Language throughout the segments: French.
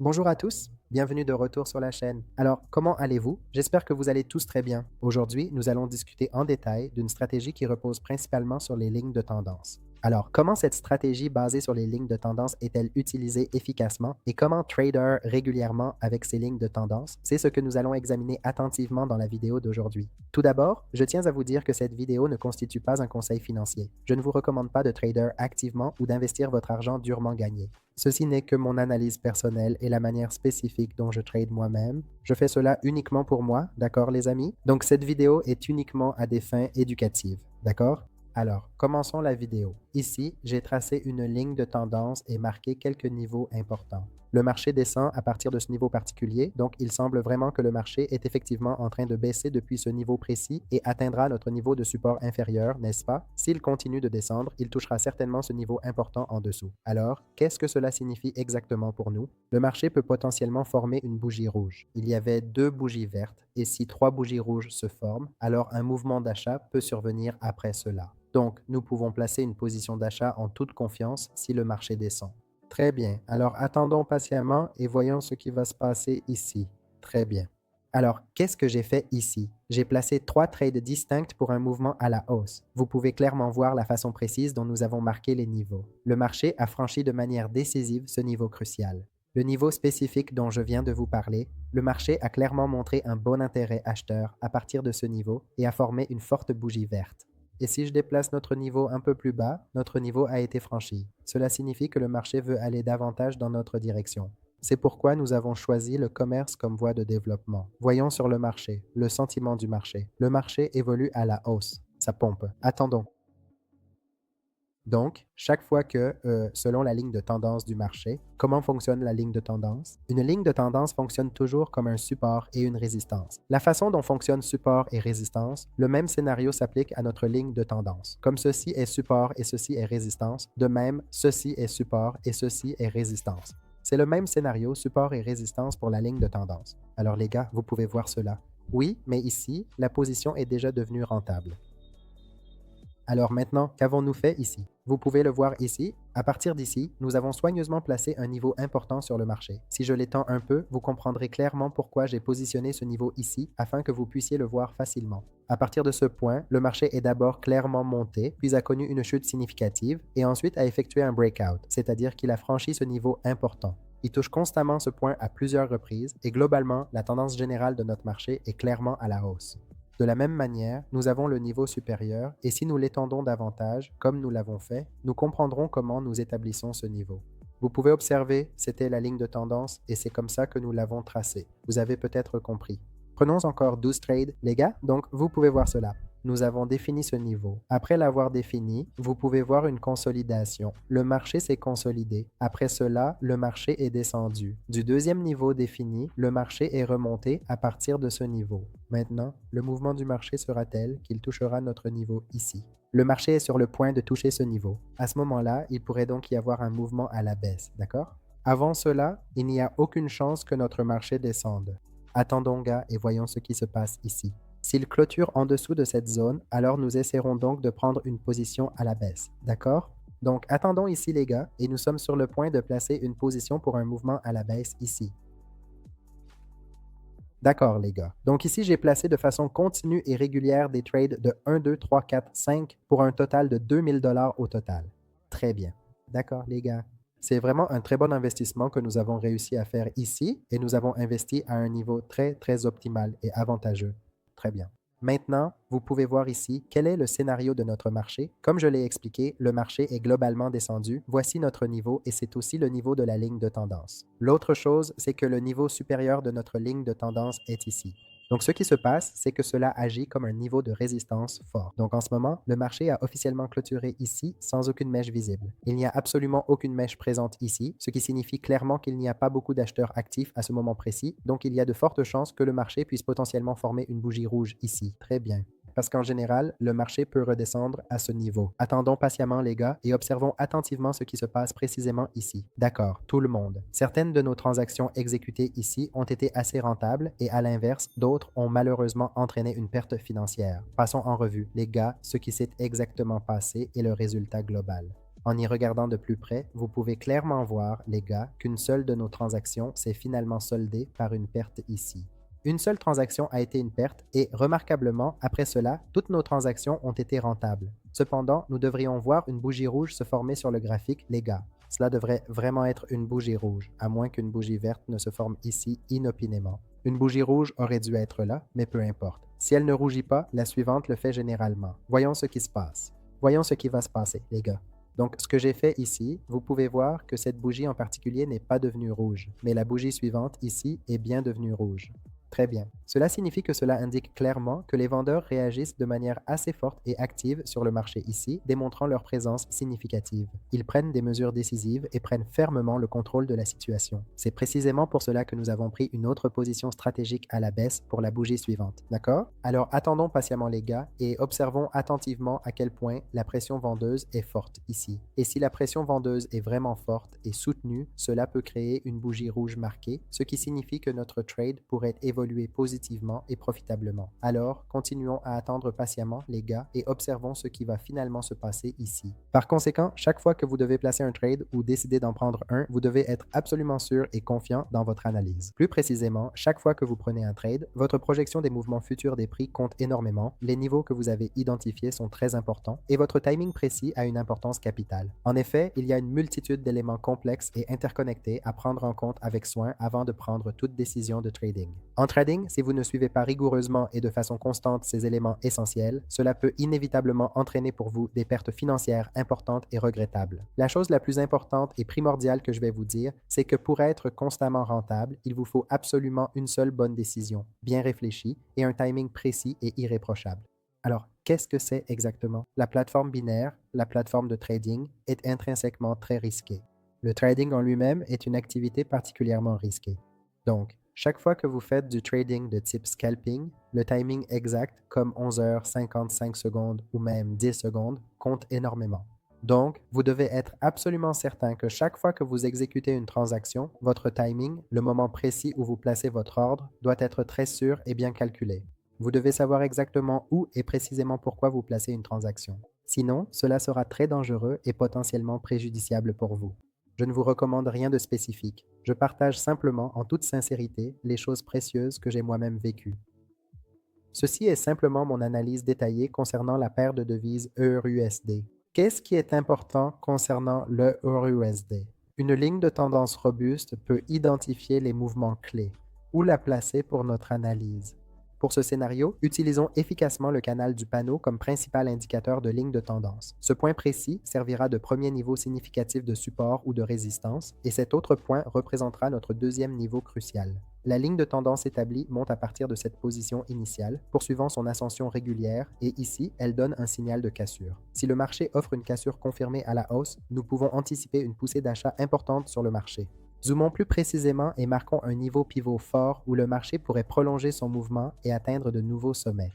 Bonjour à tous, bienvenue de retour sur la chaîne. Alors, comment allez-vous? J'espère que vous allez tous très bien. Aujourd'hui, nous allons discuter en détail d'une stratégie qui repose principalement sur les lignes de tendance. Alors, comment cette stratégie basée sur les lignes de tendance est-elle utilisée efficacement et comment trader régulièrement avec ces lignes de tendance? C'est ce que nous allons examiner attentivement dans la vidéo d'aujourd'hui. Tout d'abord, je tiens à vous dire que cette vidéo ne constitue pas un conseil financier. Je ne vous recommande pas de trader activement ou d'investir votre argent durement gagné. Ceci n'est que mon analyse personnelle et la manière spécifique dont je trade moi-même. Je fais cela uniquement pour moi, d'accord les amis? Donc cette vidéo est uniquement à des fins éducatives, d'accord? Alors, commençons la vidéo. Ici, j'ai tracé une ligne de tendance et marqué quelques niveaux importants. Le marché descend à partir de ce niveau particulier, donc il semble vraiment que le marché est effectivement en train de baisser depuis ce niveau précis et atteindra notre niveau de support inférieur, n'est-ce pas? S'il continue de descendre, il touchera certainement ce niveau important en dessous. Alors, qu'est-ce que cela signifie exactement pour nous? Le marché peut potentiellement former une bougie rouge. Il y avait deux bougies vertes, et si trois bougies rouges se forment, alors un mouvement d'achat peut survenir après cela. Donc, nous pouvons placer une position d'achat en toute confiance si le marché descend. Très bien. Alors, attendons patiemment et voyons ce qui va se passer ici. Très bien. Alors, qu'est-ce que j'ai fait ici? J'ai placé trois trades distincts pour un mouvement à la hausse. Vous pouvez clairement voir la façon précise dont nous avons marqué les niveaux. Le marché a franchi de manière décisive ce niveau crucial. Le niveau spécifique dont je viens de vous parler, le marché a clairement montré un bon intérêt acheteur à partir de ce niveau et a formé une forte bougie verte. Et si je déplace notre niveau un peu plus bas, notre niveau a été franchi. Cela signifie que le marché veut aller davantage dans notre direction. C'est pourquoi nous avons choisi le commerce comme voie de développement. Voyons sur le marché, le sentiment du marché. Le marché évolue à la hausse. Ça pompe. Attendons. Donc, chaque fois que, selon la ligne de tendance du marché, comment fonctionne la ligne de tendance? Une ligne de tendance fonctionne toujours comme un support et une résistance. La façon dont fonctionne support et résistance, le même scénario s'applique à notre ligne de tendance. Comme ceci est support et ceci est résistance, de même, ceci est support et ceci est résistance. C'est le même scénario, support et résistance pour la ligne de tendance. Alors les gars, vous pouvez voir cela. Oui, mais ici, la position est déjà devenue rentable. Alors maintenant, qu'avons-nous fait ici? Vous pouvez le voir ici. À partir d'ici, nous avons soigneusement placé un niveau important sur le marché. Si je l'étends un peu, vous comprendrez clairement pourquoi j'ai positionné ce niveau ici afin que vous puissiez le voir facilement. À partir de ce point, le marché est d'abord clairement monté, puis a connu une chute significative et ensuite a effectué un breakout, c'est-à-dire qu'il a franchi ce niveau important. Il touche constamment ce point à plusieurs reprises et globalement, la tendance générale de notre marché est clairement à la hausse. De la même manière, nous avons le niveau supérieur et si nous l'étendons davantage, comme nous l'avons fait, nous comprendrons comment nous établissons ce niveau. Vous pouvez observer, c'était la ligne de tendance et c'est comme ça que nous l'avons tracée. Vous avez peut-être compris. Prenons encore 12 trades, les gars, donc vous pouvez voir cela. Nous avons défini ce niveau. Après l'avoir défini, vous pouvez voir une consolidation. Le marché s'est consolidé. Après cela, le marché est descendu. Du deuxième niveau défini, le marché est remonté à partir de ce niveau. Maintenant, le mouvement du marché sera tel qu'il touchera notre niveau ici. Le marché est sur le point de toucher ce niveau. À ce moment-là, il pourrait donc y avoir un mouvement à la baisse, d'accord? Avant cela, il n'y a aucune chance que notre marché descende. Attendons, gars, et voyons ce qui se passe ici. S'il clôture en dessous de cette zone, alors nous essaierons donc de prendre une position à la baisse, d'accord? Donc attendons ici les gars, et nous sommes sur le point de placer une position pour un mouvement à la baisse ici. D'accord les gars. Donc ici, j'ai placé de façon continue et régulière des trades de 1, 2, 3, 4, 5 pour un total de 2000 $ au total. Très bien. D'accord les gars. C'est vraiment un très bon investissement que nous avons réussi à faire ici et nous avons investi à un niveau très, très optimal et avantageux. Très bien. Maintenant, vous pouvez voir ici quel est le scénario de notre marché. Comme je l'ai expliqué, le marché est globalement descendu. Voici notre niveau et c'est aussi le niveau de la ligne de tendance. L'autre chose, c'est que le niveau supérieur de notre ligne de tendance est ici. Donc, ce qui se passe, c'est que cela agit comme un niveau de résistance fort. Donc, en ce moment, le marché a officiellement clôturé ici sans aucune mèche visible. Il n'y a absolument aucune mèche présente ici, ce qui signifie clairement qu'il n'y a pas beaucoup d'acheteurs actifs à ce moment précis. Donc, il y a de fortes chances que le marché puisse potentiellement former une bougie rouge ici. Très bien. Parce qu'en général, le marché peut redescendre à ce niveau. Attendons patiemment les gars et observons attentivement ce qui se passe précisément ici. D'accord, tout le monde. Certaines de nos transactions exécutées ici ont été assez rentables et à l'inverse, d'autres ont malheureusement entraîné une perte financière. Passons en revue, les gars, ce qui s'est exactement passé et le résultat global. En y regardant de plus près, vous pouvez clairement voir, les gars, qu'une seule de nos transactions s'est finalement soldée par une perte ici. Une seule transaction a été une perte et, remarquablement, après cela, toutes nos transactions ont été rentables. Cependant, nous devrions voir une bougie rouge se former sur le graphique, les gars. Cela devrait vraiment être une bougie rouge, à moins qu'une bougie verte ne se forme ici inopinément. Une bougie rouge aurait dû être là, mais peu importe. Si elle ne rougit pas, la suivante le fait généralement. Voyons ce qui se passe. Voyons ce qui va se passer, les gars. Donc, ce que j'ai fait ici, vous pouvez voir que cette bougie en particulier n'est pas devenue rouge, mais la bougie suivante ici est bien devenue rouge. Très bien. Cela signifie que cela indique clairement que les vendeurs réagissent de manière assez forte et active sur le marché ici, démontrant leur présence significative. Ils prennent des mesures décisives et prennent fermement le contrôle de la situation. C'est précisément pour cela que nous avons pris une autre position stratégique à la baisse pour la bougie suivante. D'accord? Alors attendons patiemment les gars et observons attentivement à quel point la pression vendeuse est forte ici. Et si la pression vendeuse est vraiment forte et soutenue, cela peut créer une bougie rouge marquée, ce qui signifie que notre trade pourrait évoluer positivement et profitablement. Alors, continuons à attendre patiemment, les gars, et observons ce qui va finalement se passer ici. Par conséquent, chaque fois que vous devez placer un trade ou décider d'en prendre un, vous devez être absolument sûr et confiant dans votre analyse. Plus précisément, chaque fois que vous prenez un trade, votre projection des mouvements futurs des prix compte énormément, les niveaux que vous avez identifiés sont très importants et votre timing précis a une importance capitale. En effet, il y a une multitude d'éléments complexes et interconnectés à prendre en compte avec soin avant de prendre toute décision de trading. En trading, si vous ne suivez pas rigoureusement et de façon constante ces éléments essentiels, cela peut inévitablement entraîner pour vous des pertes financières importantes et regrettables. La chose la plus importante et primordiale que je vais vous dire, c'est que pour être constamment rentable, il vous faut absolument une seule bonne décision, bien réfléchie et un timing précis et irréprochable. Alors, qu'est-ce que c'est exactement? La plateforme binaire, la plateforme de trading, est intrinsèquement très risquée. Le trading en lui-même est une activité particulièrement risquée. Donc, chaque fois que vous faites du trading de type scalping, le timing exact, comme 11h55 ou même 10 secondes, compte énormément. Donc, vous devez être absolument certain que chaque fois que vous exécutez une transaction, votre timing, le moment précis où vous placez votre ordre, doit être très sûr et bien calculé. Vous devez savoir exactement où et précisément pourquoi vous placez une transaction. Sinon, cela sera très dangereux et potentiellement préjudiciable pour vous. Je ne vous recommande rien de spécifique. Je partage simplement, en toute sincérité, les choses précieuses que j'ai moi-même vécues. Ceci est simplement mon analyse détaillée concernant la paire de devises EURUSD. Qu'est-ce qui est important concernant le EURUSD? Une ligne de tendance robuste peut identifier les mouvements clés. Où la placer pour notre analyse? Pour ce scénario, utilisons efficacement le canal du panneau comme principal indicateur de ligne de tendance. Ce point précis servira de premier niveau significatif de support ou de résistance, et cet autre point représentera notre deuxième niveau crucial. La ligne de tendance établie monte à partir de cette position initiale, poursuivant son ascension régulière, et ici, elle donne un signal de cassure. Si le marché offre une cassure confirmée à la hausse, nous pouvons anticiper une poussée d'achat importante sur le marché. Zoomons plus précisément et marquons un niveau pivot fort où le marché pourrait prolonger son mouvement et atteindre de nouveaux sommets.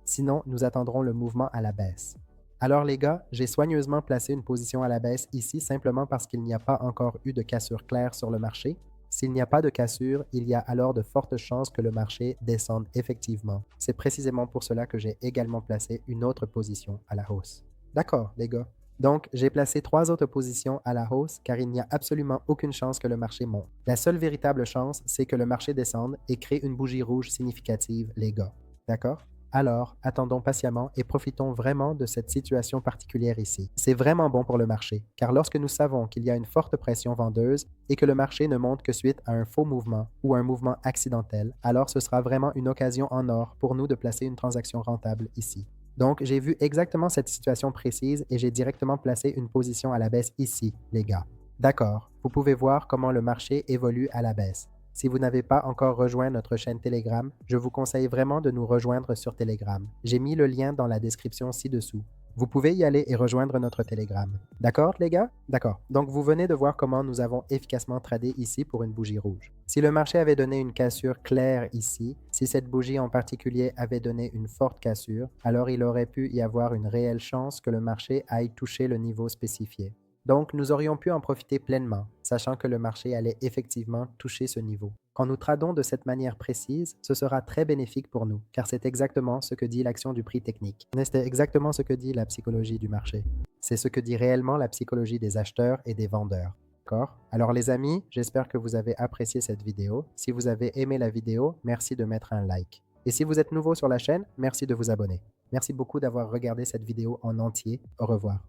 Sinon, nous attendrons le mouvement à la baisse. Alors les gars, j'ai soigneusement placé une position à la baisse ici simplement parce qu'il n'y a pas encore eu de cassure claire sur le marché. S'il n'y a pas de cassure, il y a alors de fortes chances que le marché descende effectivement. C'est précisément pour cela que j'ai également placé une autre position à la hausse. D'accord, les gars. Donc, j'ai placé 3 autres positions à la hausse car il n'y a absolument aucune chance que le marché monte. La seule véritable chance, c'est que le marché descende et crée une bougie rouge significative, les gars. D'accord? Alors, attendons patiemment et profitons vraiment de cette situation particulière ici. C'est vraiment bon pour le marché, car lorsque nous savons qu'il y a une forte pression vendeuse et que le marché ne monte que suite à un faux mouvement ou un mouvement accidentel, alors ce sera vraiment une occasion en or pour nous de placer une transaction rentable ici. Donc, j'ai vu exactement cette situation précise et j'ai directement placé une position à la baisse ici, les gars. D'accord, vous pouvez voir comment le marché évolue à la baisse. Si vous n'avez pas encore rejoint notre chaîne Telegram, je vous conseille vraiment de nous rejoindre sur Telegram. J'ai mis le lien dans la description ci-dessous. Vous pouvez y aller et rejoindre notre Telegram. D'accord, les gars? D'accord. Donc, vous venez de voir comment nous avons efficacement tradé ici pour une bougie rouge. Si le marché avait donné une cassure claire ici, si cette bougie en particulier avait donné une forte cassure, alors il aurait pu y avoir une réelle chance que le marché aille toucher le niveau spécifié. Donc, nous aurions pu en profiter pleinement, sachant que le marché allait effectivement toucher ce niveau. Quand nous tradons de cette manière précise, ce sera très bénéfique pour nous, car c'est exactement ce que dit l'action du prix technique. C'est exactement ce que dit la psychologie du marché. C'est ce que dit réellement la psychologie des acheteurs et des vendeurs. D'accord? Alors les amis, j'espère que vous avez apprécié cette vidéo. Si vous avez aimé la vidéo, merci de mettre un like. Et si vous êtes nouveau sur la chaîne, merci de vous abonner. Merci beaucoup d'avoir regardé cette vidéo en entier. Au revoir.